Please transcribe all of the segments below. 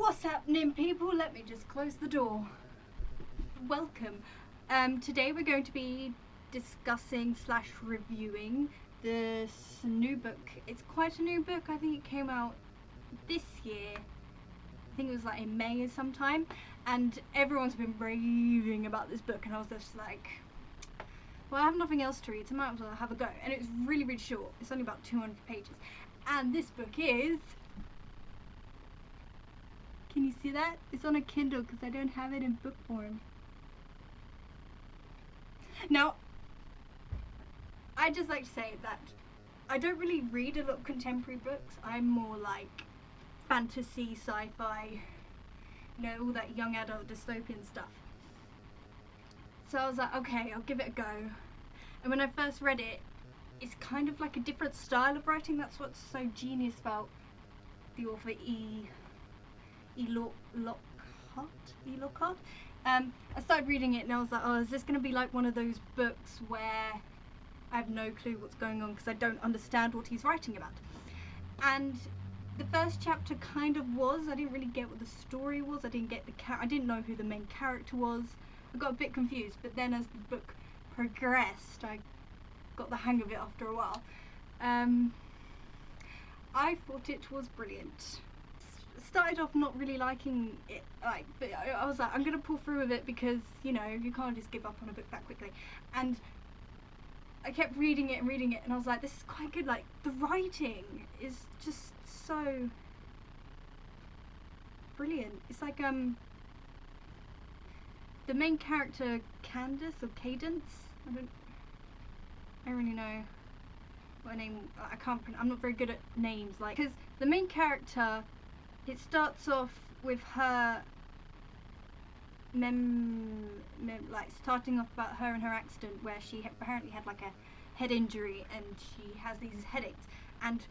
What's happening, people? Let me just close the door. Welcome. Today we're going to be discussing / reviewing this new book. It's quite a new book. I think it came out this year. I think it was like in May or sometime, and everyone's been raving about this book, and I was just like, well, I have nothing else to read, so I might as well have a go. And it's really, really short. It's only about 200 pages. And this book is... Can you see that? It's on a Kindle because I don't have it in book form. Now, I'd just like to say that I don't really read a lot of contemporary books. I'm more like fantasy, sci-fi, you know, all that young adult dystopian stuff. So I was like, okay, I'll give it a go. And when I first read it, it's kind of like a different style of writing. That's what's so genius about the author Lockhart. I started reading it and I was like, oh, is this going to be like one of those books where I have no clue what's going on because I don't understand what he's writing about? And the first chapter kind of was. I didn't really get what the story was. I didn't know who the main character was. I got a bit confused, but then as the book progressed, I got the hang of it after a while. I thought it was brilliant. Started off not really liking it, but I was like, I'm gonna pull through with it because, you know, you can't just give up on a book that quickly. And I kept reading it, and I was like, this is quite good. Like, the writing is just so brilliant. It's like the main character, Cadence, I don't really know what her name. I'm not very good at names, like, because the main character, it starts off with her starting off about her and her accident where she apparently had like a head injury and she has these headaches, and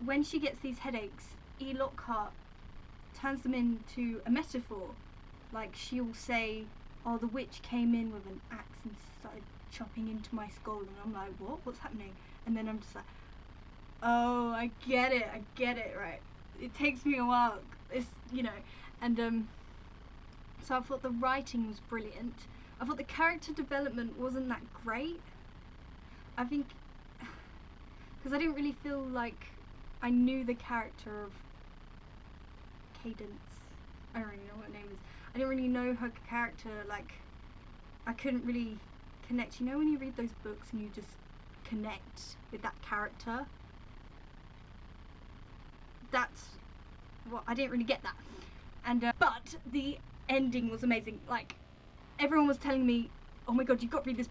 when she gets these headaches, Lockhart turns them into a metaphor. Like, she'll say, oh, the witch came in with an axe and started chopping into my skull, and I'm like, what's happening? And then I'm just like, oh, I get it, right. It takes me a while, it's, you know, and so I thought the writing was brilliant. I thought the character development wasn't that great. I think because I didn't really feel like I knew the character of Cadence. I don't really know what her name is. I didn't really know her character. Like, I couldn't really connect. You know when you read those books and you just connect with that character? That's what I didn't really get that. And but the ending was amazing. Like, everyone was telling me, oh my god, you've got to read this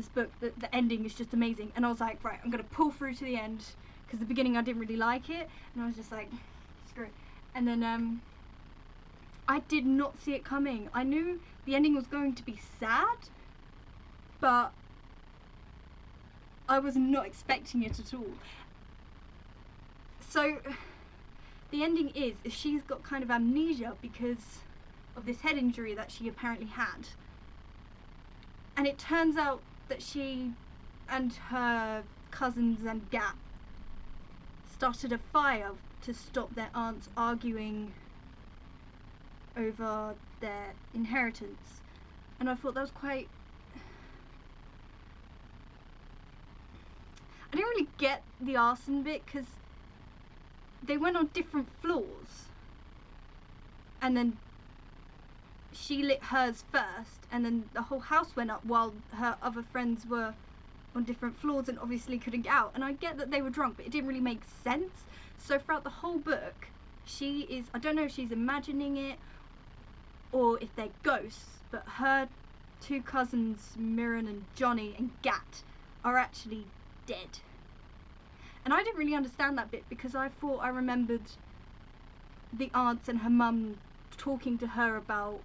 book, the ending is just amazing. And I was like, right, I'm gonna pull through to the end, because the beginning I didn't really like it, and I was just like, screw it. And then I did not see it coming. I knew the ending was going to be sad, but I was not expecting it at all. So the ending is she's got kind of amnesia because of this head injury that she apparently had, and it turns out that she and her cousins and Gap started a fire to stop their aunts arguing over their inheritance. And I thought that was quite... I didn't really get the arson bit because they went on different floors, and then she lit hers first, and then the whole house went up while her other friends were on different floors and obviously couldn't get out. And I get that they were drunk, but it didn't really make sense. So throughout the whole book, she is, I don't know if she's imagining it or if they're ghosts, but her two cousins, Mirren and Johnny and Gat, are actually dead. And I didn't really understand that bit because I thought I remembered the aunts and her mum talking to her about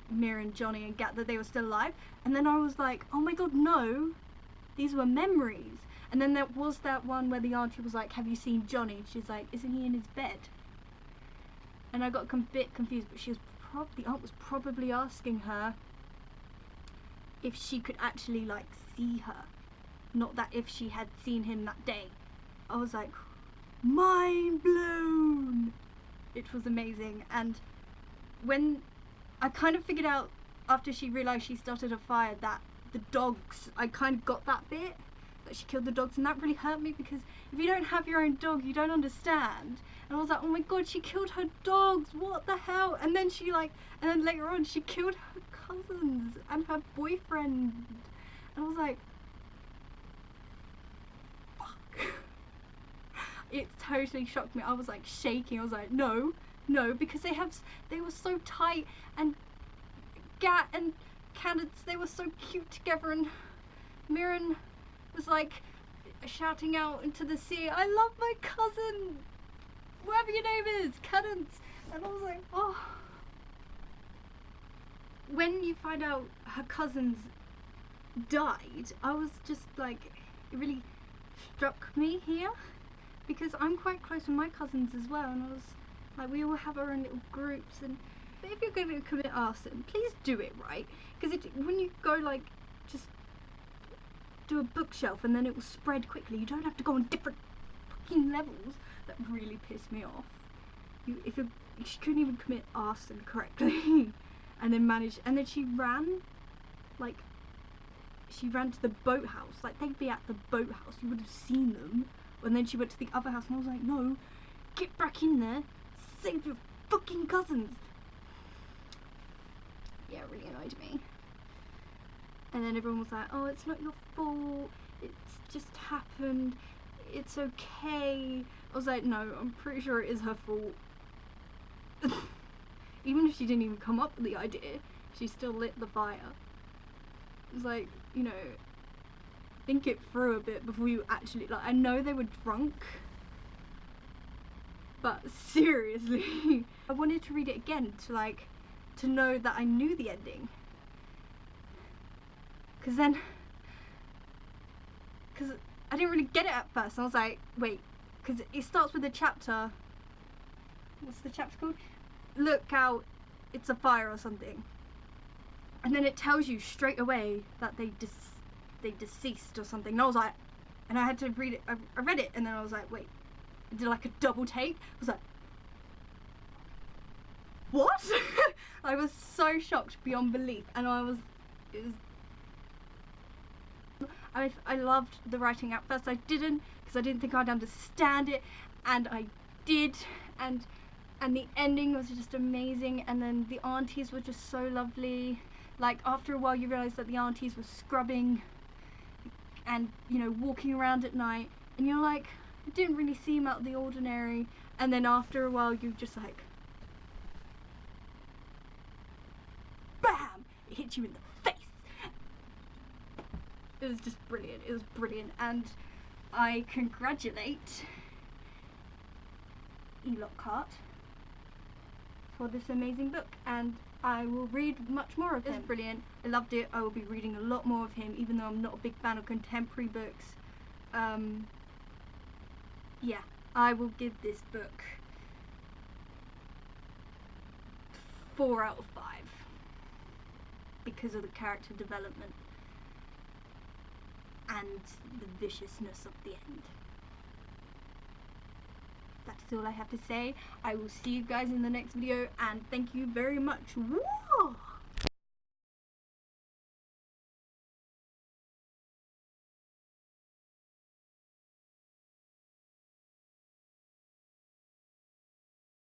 Mirren, Johnny and Gat, that they were still alive. And then I was like, oh my god, no, these were memories. And then there was that one where the auntie was like, have you seen Johnny? She's like, isn't he in his bed? And I got a bit confused, but the aunt was probably asking her if she could actually like see her, not that if she had seen him that day. I was like, mind blown. which was amazing. And when I kind of figured out after she realised she started a fire that the dogs, I kind of got that bit, that she killed the dogs, and that really hurt me, because if you don't have your own dog, you don't understand. And I was like, oh my god, she killed her dogs, what the hell? And then and then later on she killed her cousins and her boyfriend. And I was like, fuck. It totally shocked me. I was like shaking. I was like, no, because they were so tight, and Gat and Candace, they were so cute together, and Mirren was like shouting out into the sea, I love my cousin, whatever your name is, Cadence. And I was like, oh. When you find out her cousins died, I was just like, it really struck me here, because I'm quite close with my cousins as well, and I was like, we all have our own little groups. And but if you're going to commit arson, please do it right, because when you go like just do a bookshelf and then it will spread quickly, you don't have to go on different fucking levels. That really pissed me off. She couldn't even commit arson correctly and then she ran to the boathouse. Like, they'd be at the boathouse, you would have seen them. And then she went to the other house, and I was like, no, get back in there, save your fucking cousins. Yeah, it really annoyed me. And then everyone was like, oh, it's not your fault, it's just happened, it's okay. I was like, no, I'm pretty sure it is her fault. Even if she didn't even come up with the idea, she still lit the fire. It was like, you know, think it through a bit before you actually, like, I know they were drunk, but seriously. I wanted to read it again to know that I knew the ending. Because I didn't really get it at first, and I was like, wait, because it starts with a chapter, what's the chapter called? Look out, it's a fire or something. And then it tells you straight away that they deceased or something. And I was like, and I had to read it, I read it, and then I was like, wait, I did like a double take. I was like, what? I was so shocked beyond belief, and I loved the writing. At first I didn't, because I didn't think I'd understand it, and I did, and the ending was just amazing. And then the aunties were just so lovely. Like, after a while you realise that the aunties were scrubbing and, you know, walking around at night, and you're like, it didn't really seem out of the ordinary. And then after a while you just like, BAM! It hits you in the face. It was just brilliant. It was brilliant, and I congratulate Lockhart for this amazing book, and I will read much more of him. It's brilliant. I loved it. I will be reading a lot more of him, even though I'm not a big fan of contemporary books. Yeah, I will give this book 4 out of 5 because of the character development and the viciousness of the end. That's all I have to say. I will see you guys in the next video, and thank you very much. Woo!